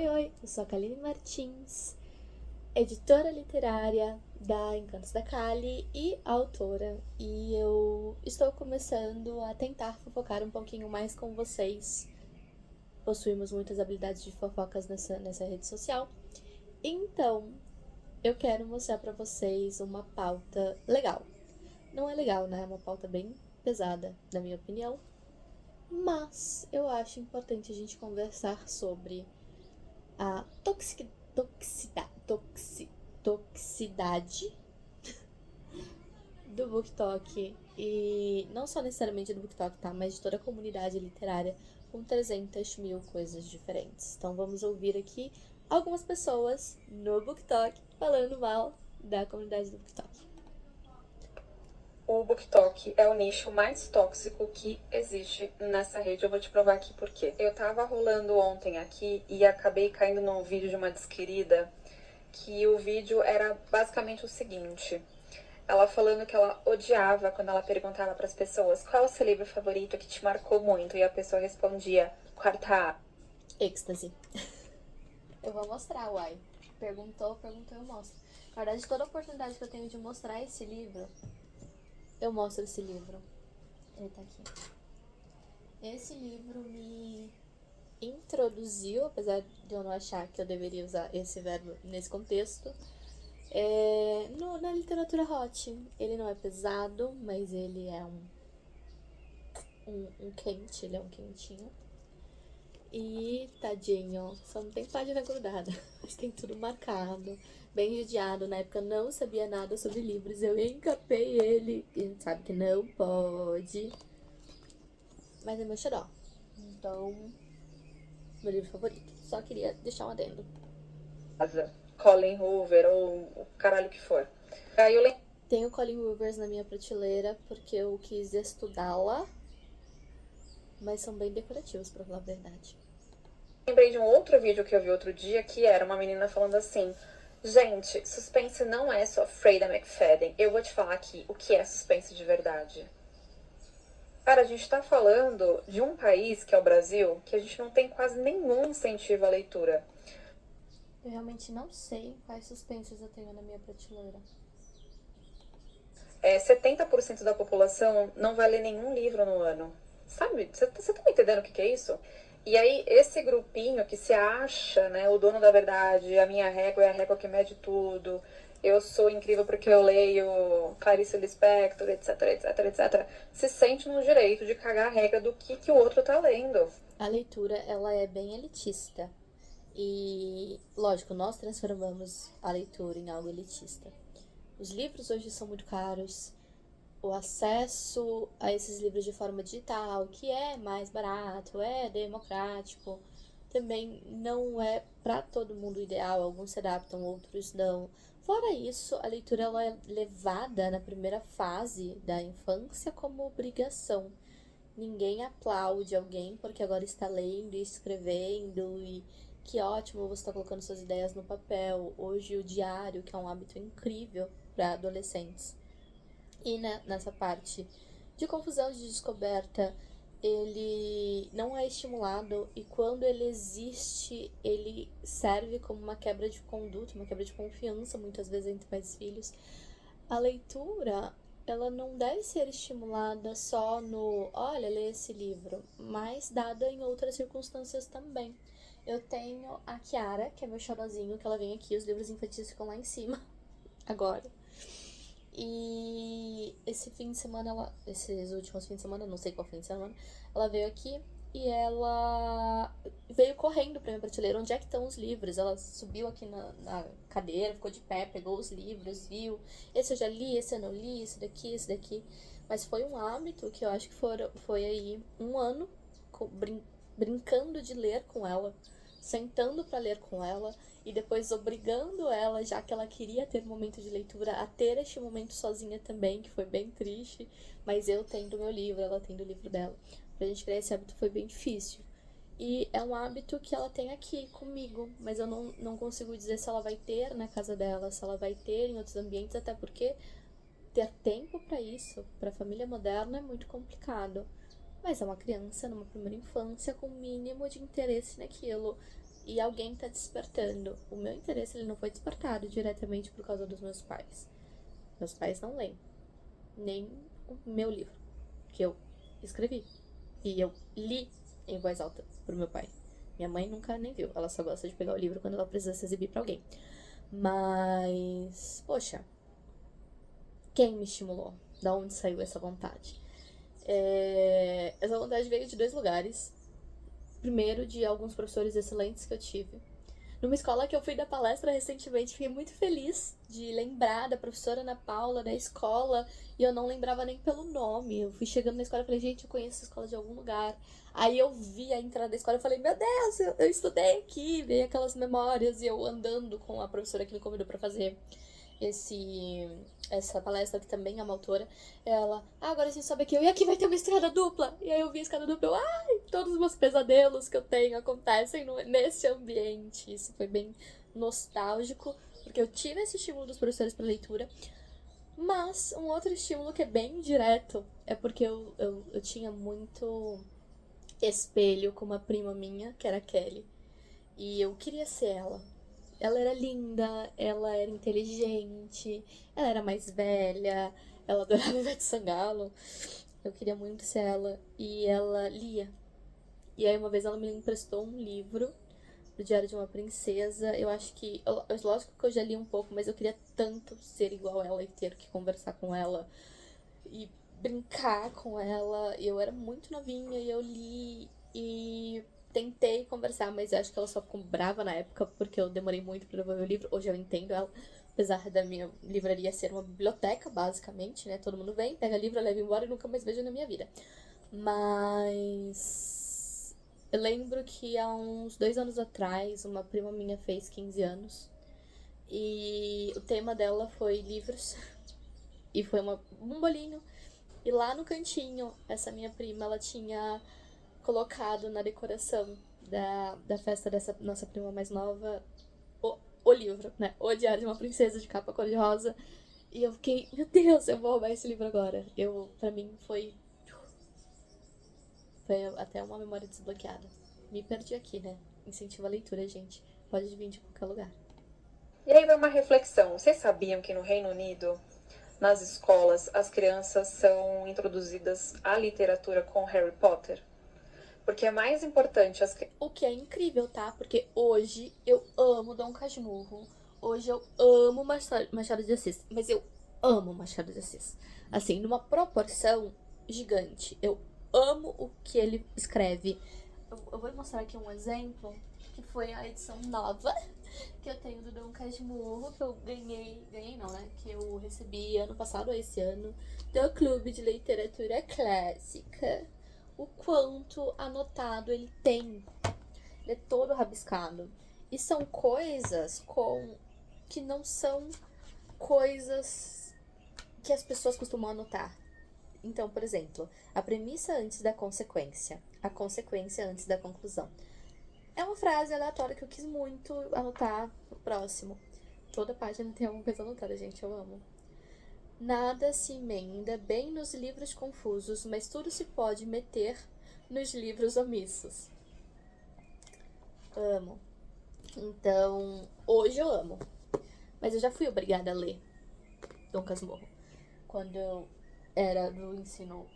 Oi, eu sou a Kaline Martins, editora literária da Encantos da Kali e autora. E eu estou começando a tentar fofocar um pouquinho mais com vocês. Possuímos muitas habilidades de fofocas nessa rede social. Então, eu quero mostrar pra vocês uma pauta legal. Não é legal, né? É uma pauta bem pesada, na minha opinião. Mas eu acho importante a gente conversar sobre a toxicidade do BookTok. E não só necessariamente do BookTok, tá? Mas de toda a comunidade literária com 300 mil coisas diferentes. Então vamos ouvir aqui algumas pessoas no BookTok falando mal da comunidade do BookTok. O BookTok é o nicho mais tóxico que existe nessa rede. Eu vou te provar aqui por quê. Eu tava rolando ontem aqui e acabei caindo num vídeo de uma desquerida, que o vídeo era basicamente o seguinte: ela falando que ela odiava quando ela perguntava para as pessoas qual é o seu livro favorito que te marcou muito, e a pessoa respondia Quarta A. Êxtase. Eu vou mostrar, uai. Perguntou, eu mostro. Na verdade, toda oportunidade que eu tenho de mostrar esse livro, eu mostro esse livro. Ele tá aqui. Esse livro me introduziu, apesar de eu não achar que eu deveria usar esse verbo nesse contexto, na literatura hot. Ele não é pesado, mas ele é um quente, ele é um quentinho. E, tadinho, só não tem página grudada, mas tem tudo marcado, bem judiado. Na época eu não sabia nada sobre livros, eu encapei ele, e a gente sabe que não pode. Mas é meu xodó. Então, meu livro favorito. Só queria deixar um adendo. Colin Hoover ou o caralho que for. Aí eu Tenho Colin Hoover na minha prateleira porque eu quis estudá-la, mas são bem decorativos, pra falar a verdade. lembrei de um outro vídeo que eu vi outro dia, que era uma menina falando assim: gente, suspense não é só Freida McFadden. Eu vou te falar aqui o que é suspense de verdade. Cara, a gente tá falando de um país, que é o Brasil, que a gente não tem quase nenhum incentivo à leitura. Eu realmente não sei quais suspensos eu tenho na minha prateleira. 70% da população não vai ler nenhum livro no ano. Sabe? Você tá me entendendo o que é isso? E aí, esse grupinho que se acha, né, o dono da verdade, a minha régua é a régua que mede tudo, eu sou incrível porque eu leio Clarice Lispector, etc, etc, etc, se sente no direito de cagar a regra do que o outro tá lendo. A leitura, ela é bem elitista. E, lógico, nós transformamos a leitura em algo elitista. Os livros hoje são muito caros. O acesso a esses livros de forma digital, que é mais barato, é democrático, também não é para todo mundo ideal. Alguns se adaptam, outros não. Fora isso, a leitura ela é levada na primeira fase da infância como obrigação. Ninguém aplaude alguém porque agora está lendo e escrevendo e que ótimo você está colocando suas ideias no papel. Hoje o diário, que é um hábito incrível para adolescentes. E nessa parte de confusão, de descoberta, ele não é estimulado e quando ele existe, ele serve como uma quebra de conduta, uma quebra de confiança, muitas vezes entre pais e filhos. A leitura, ela não deve ser estimulada só no, olha, lê esse livro, mas dada em outras circunstâncias também. Eu tenho a Kiara, que é meu xodozinho, que ela vem aqui, os livros infantis ficam lá em cima, agora. E esse fim de semana, esses últimos fins de semana, não sei qual fim de semana, ela veio aqui e ela veio correndo pra minha prateleira. Onde é que estão os livros? Ela subiu aqui na cadeira, ficou de pé, pegou os livros, viu. Esse eu já li, esse eu não li, esse daqui, esse daqui. Mas foi um hábito que eu acho que foi aí um ano brincando de ler com ela, sentando para ler com ela e depois obrigando ela, já que ela queria ter momento de leitura, a ter este momento sozinha também, que foi bem triste, mas eu tendo meu livro, ela tendo o livro dela. Pra gente criar esse hábito foi bem difícil. E é um hábito que ela tem aqui comigo, mas eu não consigo dizer se ela vai ter na casa dela, se ela vai ter em outros ambientes, até porque ter tempo para isso, para família moderna, é muito complicado. Mas é uma criança numa primeira infância com o mínimo de interesse naquilo. e alguém tá despertando. O meu interesse, ele não foi despertado diretamente por causa dos meus pais. Meus pais não leem nem o meu livro, que eu escrevi. E eu li em voz alta pro meu pai. Minha mãe nunca nem viu. Ela só gosta de pegar o livro quando ela precisa se exibir pra alguém. Mas, poxa, quem me estimulou? Da onde saiu essa vontade? Essa vontade veio de 2 lugares. Primeiro, de alguns professores excelentes que eu tive. Numa escola que eu fui dar palestra recentemente, fiquei muito feliz de lembrar da professora Ana Paula da escola, e eu não lembrava nem pelo nome. Eu fui chegando na escola e falei, gente, eu conheço essa escola de algum lugar. Aí eu vi a entrada da escola e falei, meu Deus, eu estudei aqui, veio aquelas memórias, e eu andando com a professora que me convidou pra fazer essa palestra, que também é uma autora. Ela, agora você sabe que eu, e aqui vai ter uma escada dupla. E aí eu vi a escada dupla, todos os meus pesadelos que eu tenho acontecem nesse ambiente. Isso foi bem nostálgico, porque eu tive esse estímulo dos professores para leitura. Mas um outro estímulo que é bem direto é porque eu tinha muito espelho com uma prima minha, que era a Kelly. E eu queria ser ela. Ela era linda, ela era inteligente, ela era mais velha, ela adorava Ivete Sangalo. Eu queria muito ser ela. E ela lia. E aí uma vez ela me emprestou um livro do Diário de uma Princesa. Eu acho que... Lógico que eu já li um pouco, mas eu queria tanto ser igual a ela e ter que conversar com ela e brincar com ela. Eu era muito novinha e eu li e tentei conversar, mas acho que ela só ficou brava na época porque eu demorei muito pra devolver o livro. Hoje eu entendo ela, apesar da minha livraria ser uma biblioteca, basicamente, né? Todo mundo vem, pega livro, leva embora e nunca mais vejo na minha vida. Mas eu lembro que há uns 2 anos atrás, uma prima minha fez 15 anos e o tema dela foi livros. E foi um bolinho. E lá no cantinho, essa minha prima, ela tinha colocado na decoração da festa dessa nossa prima mais nova o livro, né? O Diário de uma Princesa, de capa cor-de-rosa. E eu fiquei, meu Deus, eu vou roubar esse livro agora. Pra mim foi até uma memória desbloqueada. Me perdi aqui, né? Incentiva a leitura, gente. Pode vir de qualquer lugar. E aí vai uma reflexão. Vocês sabiam que no Reino Unido, nas escolas, as crianças são introduzidas à literatura com Harry Potter? Porque é mais importante O que é incrível, tá? Porque hoje eu amo Dom Casmurro. Hoje eu amo Machado de Assis. Mas eu amo Machado de Assis. Assim, numa proporção gigante. Eu amo o que ele escreve. Eu vou mostrar aqui um exemplo, que foi a edição nova que eu tenho do Dom Casmurro, que eu ganhei não, né? Que eu recebi ano passado ou esse ano, do Clube de Literatura Clássica. O quanto anotado ele tem. Ele é todo rabiscado. E são coisas que não são coisas que as pessoas costumam anotar. Então, por exemplo, a premissa antes da consequência, a consequência antes da conclusão. É uma frase aleatória que eu quis muito anotar pro próximo. Toda página tem alguma coisa anotada, gente, eu amo. Nada se emenda bem nos livros confusos, mas tudo se pode meter nos livros omissos. Amo. Então, hoje eu amo. Mas eu já fui obrigada a ler Dom Casmurro quando eu era do ensino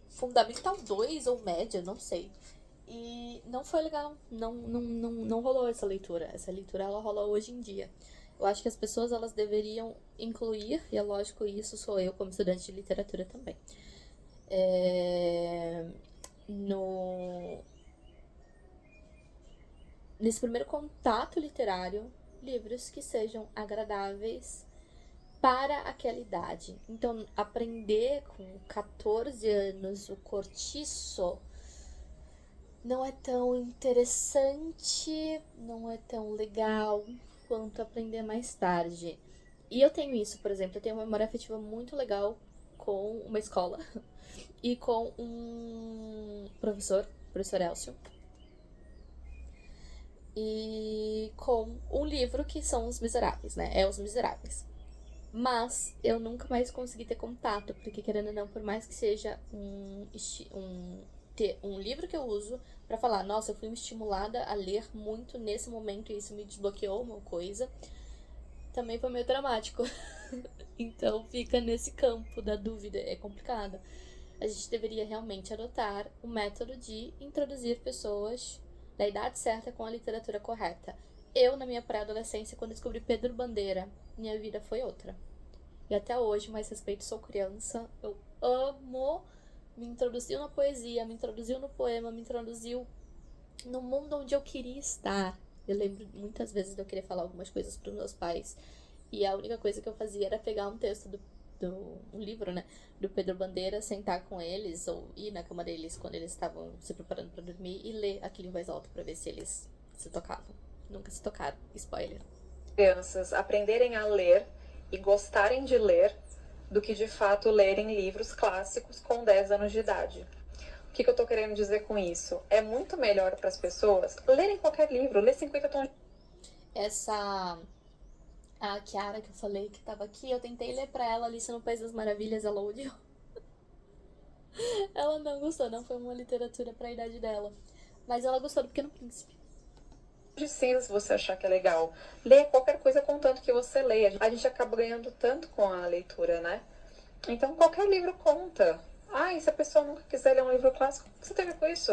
fundamental 2 ou média, não sei. E não foi legal, não rolou essa leitura. Essa leitura, ela rola hoje em dia. Eu acho que as pessoas, elas deveriam incluir, e é lógico, isso sou eu como estudante de literatura também, nesse primeiro contato literário, livros que sejam agradáveis para aquela idade. Então, aprender com 14 anos o Cortiço não é tão interessante, não é tão legal quanto aprender mais tarde. E eu tenho isso, por exemplo, eu tenho uma memória afetiva muito legal com uma escola e com um professor Elcio, e com um livro que são Os Miseráveis, né? É Os Miseráveis. Mas eu nunca mais consegui ter contato, porque querendo ou não, por mais que seja um ter um livro que eu uso pra falar, nossa, eu fui estimulada a ler muito nesse momento e isso me desbloqueou uma coisa, também foi meio dramático. Então fica nesse campo da dúvida, é complicado. A gente deveria realmente adotar o método de introduzir pessoas da idade certa com a literatura correta. Eu, na minha pré-adolescência, quando descobri Pedro Bandeira, minha vida foi outra. E até hoje, mais respeito, sou criança, eu amo. Me introduziu na poesia, me introduziu no poema, me introduziu no mundo onde eu queria estar. Eu lembro muitas vezes de eu querer falar algumas coisas para os meus pais. E a única coisa que eu fazia era pegar um texto um livro, né, do Pedro Bandeira, sentar com eles ou ir na cama deles quando eles estavam se preparando para dormir e ler aquilo em voz alta para ver se eles se tocavam. Nunca se tocaram, spoiler. Crianças aprenderem a ler e gostarem de ler do que de fato lerem livros clássicos com 10 anos de idade. O que eu tô querendo dizer com isso? É muito melhor para as pessoas lerem qualquer livro, ler 50 tons. A Kiara que eu falei que tava aqui, eu tentei ler pra ela Alice no País das Maravilhas, ela odiou. Ela não gostou, não foi uma literatura pra idade dela. Mas ela gostou do Pequeno Príncipe. De cinza, se você achar que é legal. Leia qualquer coisa contanto que você leia. A gente acaba ganhando tanto com a leitura, né? Então qualquer livro conta. E se a pessoa nunca quiser ler um livro clássico, o que você tem a ver com isso?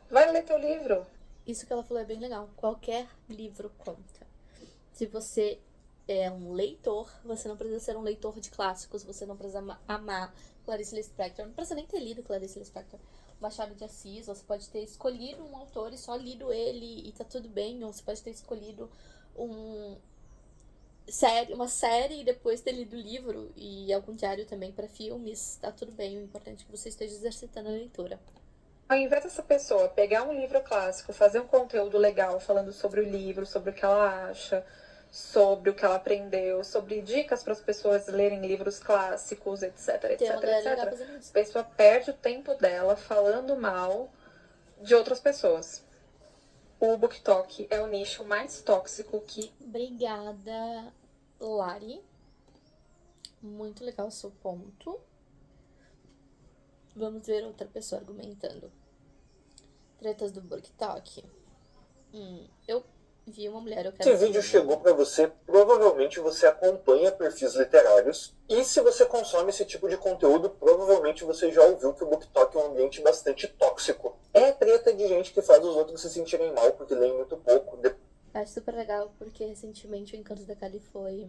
Vai ler teu livro. Isso que ela falou é bem legal. Qualquer livro conta. Se você é um leitor, você não precisa ser um leitor de clássicos, você não precisa amar Clarice Lispector, não precisa nem ter lido Clarice Lispector. Machado de Assis, você pode ter escolhido um autor e só lido ele e tá tudo bem, ou você pode ter escolhido uma série e depois ter lido o livro e algum diário também para filmes, tá tudo bem, o importante é que você esteja exercitando a leitura. Ao invés dessa pessoa pegar um livro clássico, fazer um conteúdo legal falando sobre o livro, sobre o que ela acha, sobre o que ela aprendeu, sobre dicas para as pessoas lerem livros clássicos, etc, etc, etc. A pessoa perde o tempo dela falando mal de outras pessoas. O BookTok é o nicho mais tóxico que... Obrigada, Lari. Muito legal o seu ponto. Vamos ver outra pessoa argumentando. Tretas do BookTok. Eu vi uma mulher... Esse vídeo chegou para você, provavelmente você acompanha perfis literários. E se você consome esse tipo de conteúdo, provavelmente você já ouviu que o BookTok é um ambiente bastante tóxico. É treta de gente que faz os outros se sentirem mal porque leem muito pouco. Acho super legal porque recentemente o Encanto da Kali foi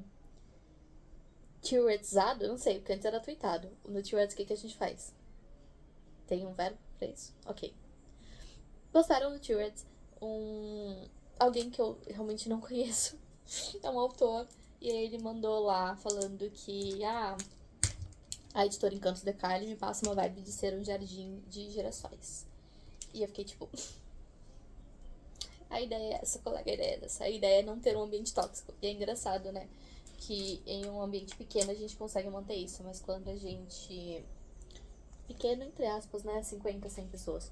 tweetizado, não sei, porque antes era tweetado. No tweet o que a gente faz? Tem um verbo pra isso? Ok. Postaram no tweet alguém que eu realmente não conheço. É um autor. E aí ele mandou lá falando que a editora Encanto da Kali me passa uma vibe de ser um jardim de girassóis. E eu fiquei tipo... A ideia é essa, colega, a ideia é essa. A ideia é não ter um ambiente tóxico. E é engraçado, né? Que em um ambiente pequeno a gente consegue manter isso. Mas quando a gente... Pequeno, entre aspas, né? 50, 100 pessoas.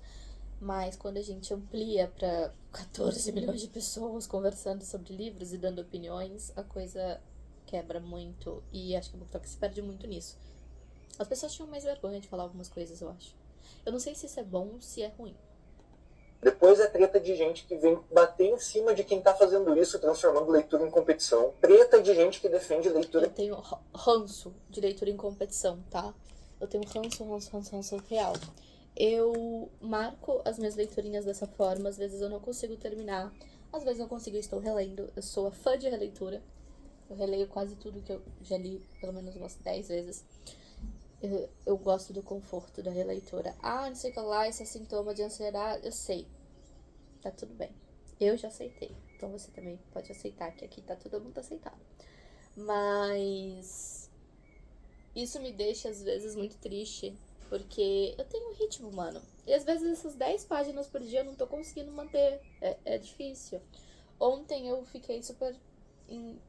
Mas quando a gente amplia pra 14 milhões de pessoas conversando sobre livros e dando opiniões, a coisa quebra muito. E acho que o BookTok se perde muito nisso. As pessoas tinham mais vergonha de falar algumas coisas, eu acho. Eu não sei se isso é bom ou se é ruim. Depois é treta de gente que vem bater em cima de quem tá fazendo isso, transformando leitura em competição. Treta de gente que defende leitura... Eu tenho ranço de leitura em competição, tá? Eu tenho ranço real. Eu marco as minhas leiturinhas dessa forma, às vezes eu não consigo terminar, às vezes eu consigo e estou relendo. Eu sou a fã de releitura. Eu releio quase tudo que eu já li, pelo menos umas 10 vezes. Eu gosto do conforto da releitura. Não sei o que lá, esse é sintoma de ansiedade. Eu sei. Tá tudo bem. Eu já aceitei. Então você também pode aceitar que aqui tá todo mundo aceitado. Mas... isso me deixa, às vezes, muito triste. Porque eu tenho um ritmo, mano. E às vezes essas 10 páginas por dia eu não tô conseguindo manter. É difícil. Ontem eu fiquei super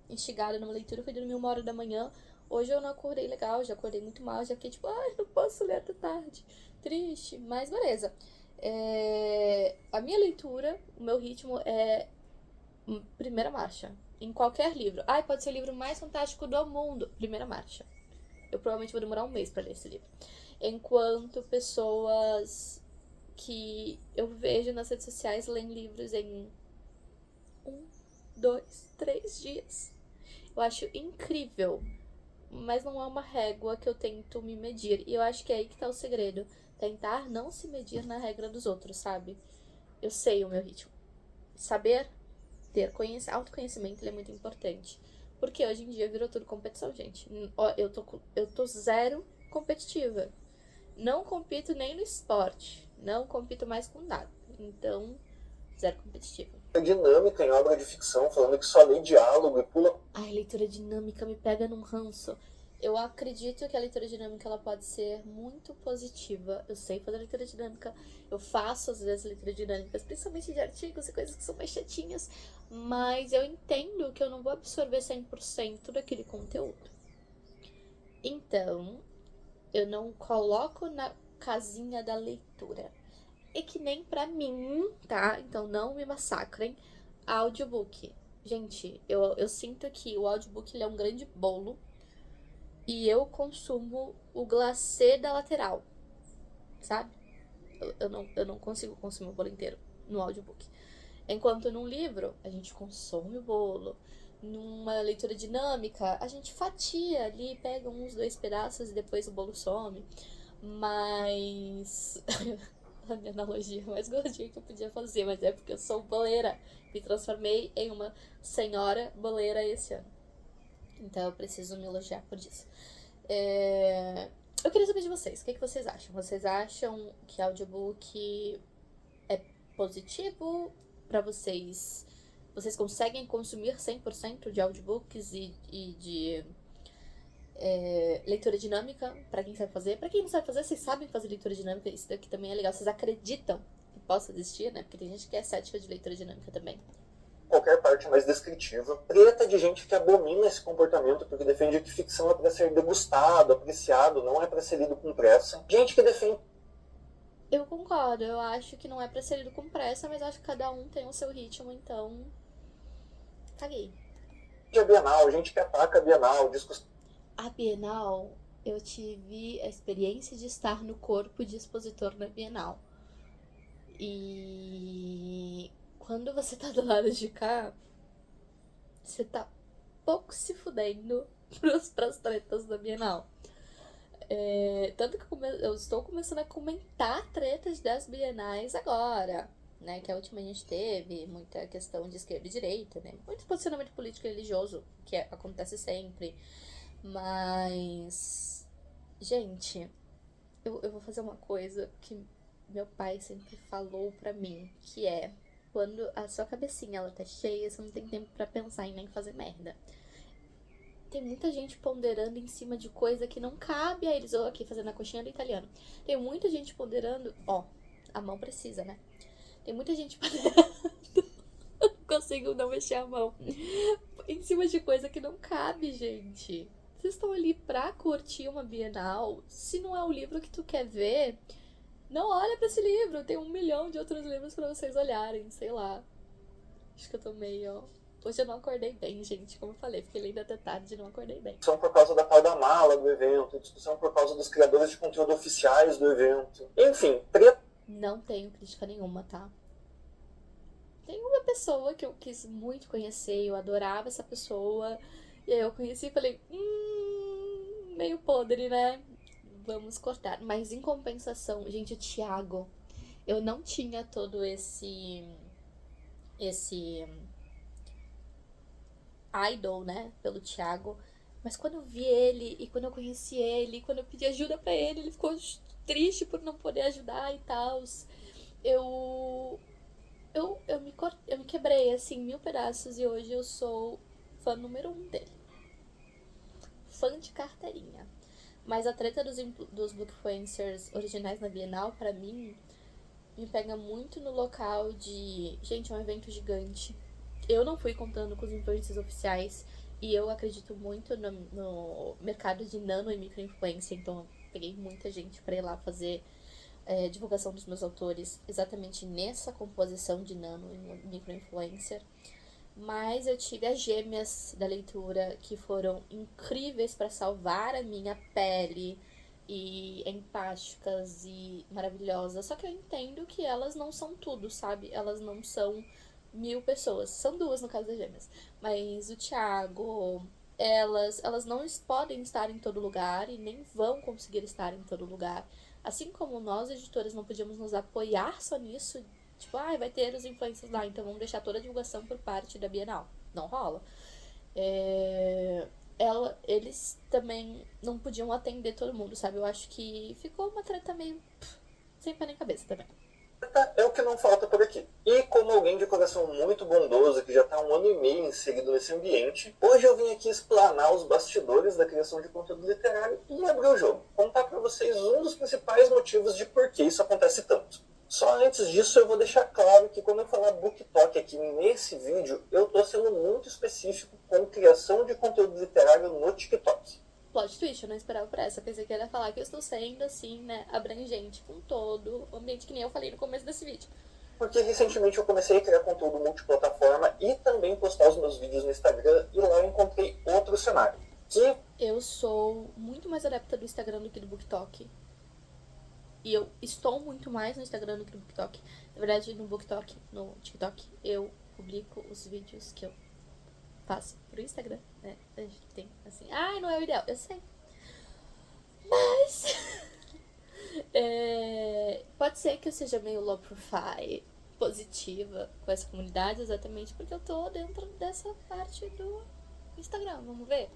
instigada numa leitura. Eu fui dormir 1h da manhã. Hoje eu não acordei legal, já acordei muito mal, já fiquei tipo, não posso ler até tarde. Triste, mas beleza. A minha leitura, o meu ritmo é primeira marcha. Em qualquer livro. Pode ser o livro mais fantástico do mundo. Primeira marcha. Eu provavelmente vou demorar 1 mês pra ler esse livro. Enquanto pessoas que eu vejo nas redes sociais leem livros em 1, 2, 3 dias. Eu acho incrível, mas não é uma régua que eu tento me medir. E eu acho que é aí que tá o segredo. Tentar não se medir na regra dos outros, sabe? Eu sei o meu ritmo. Saber ter autoconhecimento, ele é muito importante. Porque hoje em dia virou tudo competição, gente. Ó, eu tô zero competitiva. Não compito nem no esporte. Não compito mais com nada. Então, zero competitiva. Dinâmica em obra de ficção, falando que só lê diálogo e pula. Ai, leitura dinâmica me pega num ranço. Eu acredito que a leitura dinâmica ela pode ser muito positiva. Eu sei fazer leitura dinâmica. Eu faço, às vezes, leitura dinâmicas, principalmente de artigos e coisas que são mais chatinhas. Mas eu entendo que eu não vou absorver 100% daquele conteúdo. Então, eu não coloco na casinha da leitura. E que nem pra mim, tá? Então não me massacrem. Audiobook. Gente, eu sinto que o audiobook ele é um grande bolo. E eu consumo o glacê da lateral, sabe? Eu não consigo consumir o bolo inteiro no audiobook. Enquanto num livro, a gente consome o bolo. Numa leitura dinâmica, a gente fatia ali, pega uns 2 pedaços e depois o bolo some. Mas a minha analogia mais gordinha que eu podia fazer, mas é porque eu sou boleira. Me transformei em uma senhora boleira esse ano. Então eu preciso me elogiar por isso. Eu queria saber de vocês, o que vocês acham? Vocês acham que audiobook é positivo pra vocês? Vocês conseguem consumir 100% de audiobooks e de leitura dinâmica, pra quem sabe fazer? Pra quem não sabe fazer, vocês sabem fazer leitura dinâmica, isso daqui também é legal. Vocês acreditam que possa existir, né? Porque tem gente que é cética de leitura dinâmica também. Qualquer parte mais descritiva. Treta de gente que abomina esse comportamento porque defende que ficção é para ser degustado, apreciado, não é para ser lido com pressa. Gente que defende. Eu concordo, eu acho que não é pra ser lido com pressa, mas acho que cada um tem o seu ritmo, então. Caguei. A Bienal, gente que ataca a Bienal, discussão. A Bienal, eu tive a experiência de estar no corpo de expositor na Bienal. E quando você tá do lado de cá, você tá pouco se fudendo pras tretas da Bienal. Tanto que eu estou começando a comentar tretas das Bienais agora, né? Que a última a gente teve muita questão de esquerda e direita, né? Muito posicionamento político e religioso, que acontece sempre. Mas, gente, eu vou fazer uma coisa que meu pai sempre falou pra mim, que é: quando a sua cabecinha ela tá cheia, você não tem tempo pra pensar em nem fazer merda. Tem muita gente ponderando em cima de coisa que não cabe a eles. Ou aqui fazendo a coxinha do italiano. Tem muita gente ponderando. Ó, a mão precisa, né? Tem muita gente ponderando. Não consigo não mexer a mão. Em cima de coisa que não cabe, gente. Vocês estão ali pra curtir uma Bienal. Se não é o livro que tu quer ver, não olha pra esse livro. Tem 1 milhão de outros livros pra vocês olharem. Sei lá. Acho que eu tô meio... Hoje eu não acordei bem, gente. Como eu falei, fiquei lendo até tarde e não acordei bem. Discussão por causa da tal da mala do evento, discussão por causa dos criadores de conteúdo oficiais do evento. Enfim, treta. Não tenho crítica nenhuma, tá? Tem uma pessoa que eu quis muito conhecer, eu adorava essa pessoa. E aí eu conheci e falei, meio podre, né? Vamos cortar. Mas em compensação, gente, o Thiago, eu não tinha todo esse idol, né, pelo Thiago. Mas quando eu vi ele, e quando eu conheci ele, e quando eu pedi ajuda pra ele, ele ficou triste por não poder ajudar e tal. Eu me quebrei, assim, 1000 pedaços. E hoje eu sou fã número 1 dele. Fã de carteirinha. Mas a treta dos bookfluencers originais na Bienal, pra mim, me pega muito no local de... Gente, é um evento gigante. Eu não fui contando com os influencers oficiais. E eu acredito muito no mercado de nano e micro-influência. Então eu peguei muita gente pra ir lá fazer divulgação dos meus autores exatamente nessa composição de nano e micro-influencer. Mas eu tive as gêmeas da leitura que foram incríveis pra salvar a minha pele e empáticas e maravilhosas. Só que eu entendo que elas não são tudo, sabe? Elas não são 1000 pessoas. São duas no caso das gêmeas. Mas o Thiago, elas não podem estar em todo lugar e nem vão conseguir estar em todo lugar. Assim como nós, editoras, não podíamos nos apoiar só nisso. Tipo, vai ter os influencers lá, então vamos deixar toda a divulgação por parte da Bienal. Não rola. Eles também não podiam atender todo mundo, sabe? Eu acho que ficou uma treta meio sem pé nem cabeça também. É o que não falta por aqui. E como alguém de coração muito bondoso, que já está 1 ano e meio inserido nesse ambiente, hoje eu vim aqui explanar os bastidores da criação de conteúdo literário e abrir o jogo. Contar para vocês um dos principais motivos de por que isso acontece tanto. Só antes disso eu vou deixar claro que quando eu falar BookTok aqui nesse vídeo, eu estou sendo muito específico com criação de conteúdo literário no TikTok. Plot twist, eu não esperava por essa. Eu pensei que ele ia falar que eu estou sendo, assim, né, abrangente com todo o ambiente, que nem eu falei no começo desse vídeo. Porque recentemente eu comecei a criar conteúdo multiplataforma e também postar os meus vídeos no Instagram, e lá eu encontrei outro cenário. Eu sou muito mais adepta do Instagram do que do BookTok. E eu estou muito mais no Instagram do que no BookTok. Na verdade, no BookTok, no TikTok, eu publico os vídeos que eu faço pro Instagram, né? A gente tem assim, não é o ideal, eu sei. Mas pode ser que eu seja meio low profile, positiva com essa comunidade, exatamente porque eu tô dentro dessa parte do Instagram, vamos ver.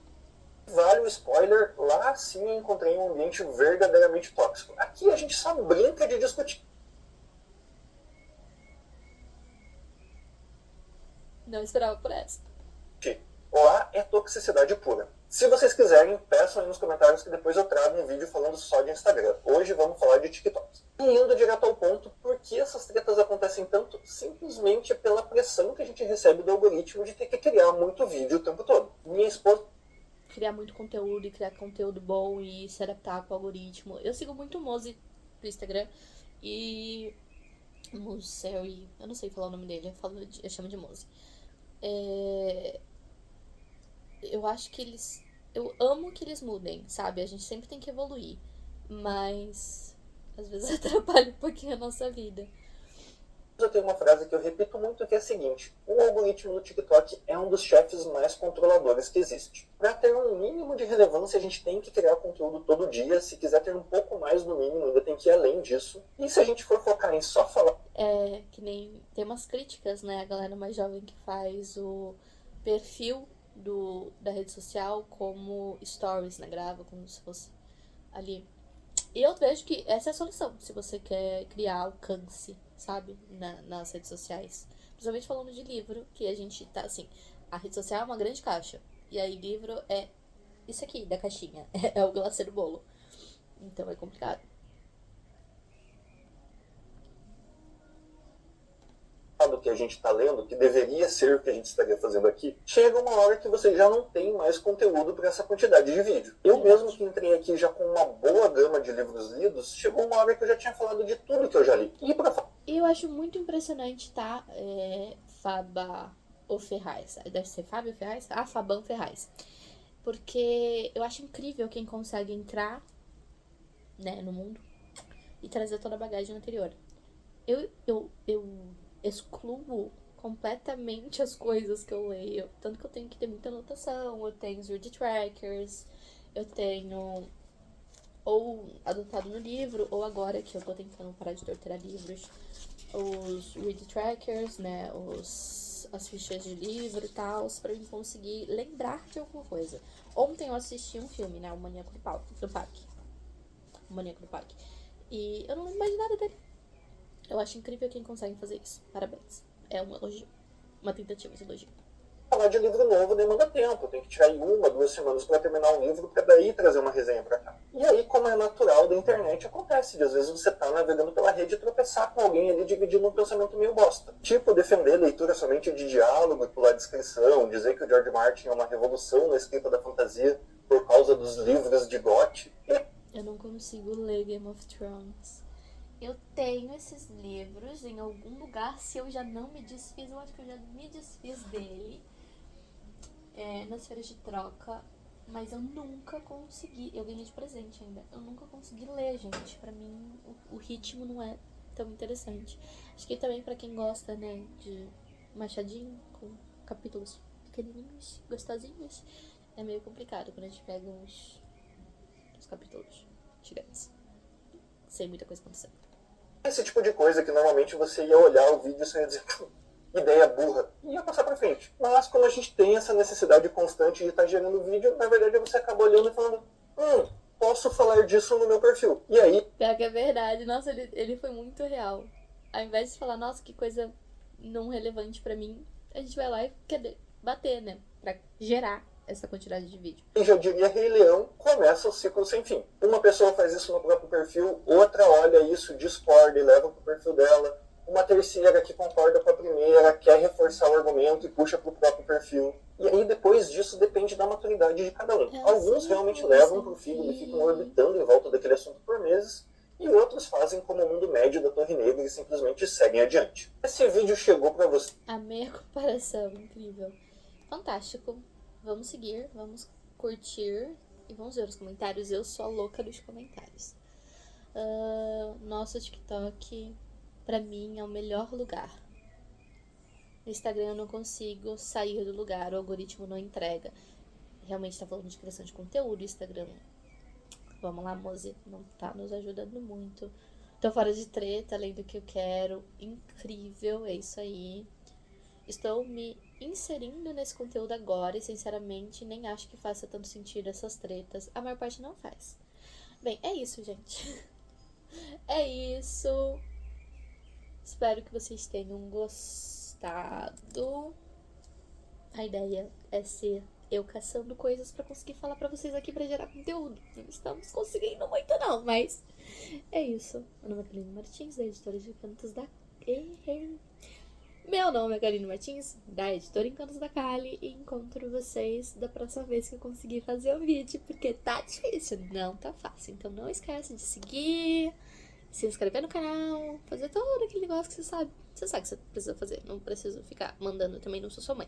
Vale o spoiler, lá sim eu encontrei um ambiente verdadeiramente tóxico. Aqui a gente só brinca de discutir. Não esperava por essa. Lá é toxicidade pura. Se vocês quiserem, peçam aí nos comentários que depois eu trago um vídeo falando só de Instagram. Hoje vamos falar de TikTok. E indo direto ao ponto, por que essas tretas acontecem tanto? Simplesmente pela pressão que a gente recebe do algoritmo de ter que criar muito vídeo o tempo todo. Minha esposa... Criar muito conteúdo e criar conteúdo bom e se adaptar com o algoritmo. Eu sigo muito o Mozi do Instagram e... Mozi, eu não sei falar o nome dele, eu chamo de Mozi. Eu acho que eles... Eu amo que eles mudem, sabe? A gente sempre tem que evoluir. Mas... às vezes atrapalha um pouquinho a nossa vida. Eu tenho uma frase que eu repito muito, que é a seguinte: o algoritmo do TikTok é um dos chefes mais controladores que existe. Para ter um mínimo de relevância, a gente tem que criar conteúdo todo dia. Se quiser ter um pouco mais do mínimo, ainda tem que ir além disso. E se a gente for focar em só falar... Que nem... tem umas críticas, né? A galera mais jovem que faz o perfil da rede social como stories, né? Grava como se fosse ali. E eu vejo que essa é a solução, se você quer criar alcance, sabe? Nas redes sociais. Principalmente falando de livro, que a gente tá assim... a rede social é uma grande caixa. E aí livro é isso aqui da caixinha. É o glacê do bolo. Então é complicado. do que a gente está lendo, que deveria ser o que a gente estaria fazendo aqui, chega uma hora que você já não tem mais conteúdo para essa quantidade de vídeo. Eu mesmo que entrei aqui já com uma boa gama de livros lidos, chegou uma hora que eu já tinha falado de tudo que eu já li. E eu acho muito impressionante, tá? Faba ou Ferraz. Deve ser Fábio Ferraz? Fabão Ferraz. Porque eu acho incrível quem consegue entrar, né, no mundo e trazer toda a bagagem anterior. Eu excluo completamente as coisas que eu leio. Tanto que eu tenho que ter muita anotação, eu tenho os read trackers, eu tenho ou adotado no livro, ou agora que eu tô tentando parar de torturar livros, os read trackers, né, as fichas de livro e tal, pra eu conseguir lembrar de alguma coisa. Ontem eu assisti um filme, né, O Maníaco do Parque. O Maníaco do Parque. E eu não lembro mais de nada dele. Eu acho incrível quem consegue fazer isso. Parabéns. É um elogio. Uma tentativa de elogio. Falar de livro novo demanda tempo. Tem que tirar aí 1, 2 semanas para terminar um livro, para daí trazer uma resenha para cá. E aí, como é natural da internet, acontece de às vezes você tá navegando pela rede e tropeçar com alguém ali dividindo um pensamento meio bosta. Tipo, defender leitura somente de diálogo e pular descrição, dizer que o George Martin é uma revolução na escrita da fantasia por causa dos livros de Gotti. Eu não consigo ler Game of Thrones. Eu tenho esses livros em algum lugar. Se eu já não me desfiz, eu acho que eu já me desfiz dele nas feiras de troca. Mas eu nunca consegui, eu ganhei de presente ainda, eu nunca consegui ler, gente. Pra mim, o ritmo não é tão interessante. Acho que também pra quem gosta, né, de machadinho, com capítulos pequenininhos, gostosinhos, é meio complicado quando a gente pega uns capítulos gigantes, sem muita coisa acontecendo. Esse tipo de coisa que normalmente você ia olhar o vídeo e você ia dizer, ideia burra, e ia passar pra frente. Mas como a gente tem essa necessidade constante de estar gerando vídeo, na verdade você acaba olhando e falando, posso falar disso no meu perfil. E aí... Pior que é verdade, nossa, ele foi muito real. Ao invés de falar, nossa, que coisa não relevante pra mim, a gente vai lá e quer bater, né? Pra gerar essa quantidade de vídeo. E já diria Rei Leão, começa o ciclo sem fim. Uma pessoa faz isso no próprio perfil, outra olha isso, discorda e leva pro perfil dela. Uma terceira que concorda com a primeira, quer reforçar o argumento e puxa pro próprio perfil. E aí depois disso depende da maturidade de cada um. Alguns realmente levam pro feed e ficam orbitando em volta daquele assunto por meses. E outros fazem como o mundo médio da Torre Negra e simplesmente seguem adiante. Esse vídeo chegou pra você. Amei a comparação, incrível. Fantástico. Vamos seguir, vamos curtir e vamos ver os comentários. Eu sou a louca dos comentários. Nosso TikTok, pra mim, é o melhor lugar. No Instagram eu não consigo sair do lugar, o algoritmo não entrega. Realmente tá falando de criação de conteúdo, Instagram. Vamos lá, Mozi, não tá nos ajudando muito. Tô fora de treta, além do que eu quero. Incrível, é isso aí. Estou me inserindo nesse conteúdo agora e, sinceramente, nem acho que faça tanto sentido essas tretas. A maior parte não faz. Bem, é isso, gente. É isso. Espero que vocês tenham gostado. A ideia é ser eu caçando coisas pra conseguir falar pra vocês aqui pra gerar conteúdo. Não estamos conseguindo muito não, mas é isso. Meu nome é Karine Martins, da editora de Cantos da... Meu nome é Karine Martins, da editora Encantos da Kali, e encontro vocês da próxima vez que eu conseguir fazer o vídeo, porque tá difícil, não tá fácil. Então não esquece de seguir, se inscrever no canal, fazer todo aquele negócio que você sabe. Você sabe que você precisa fazer, não preciso ficar mandando, eu também não sou sua mãe.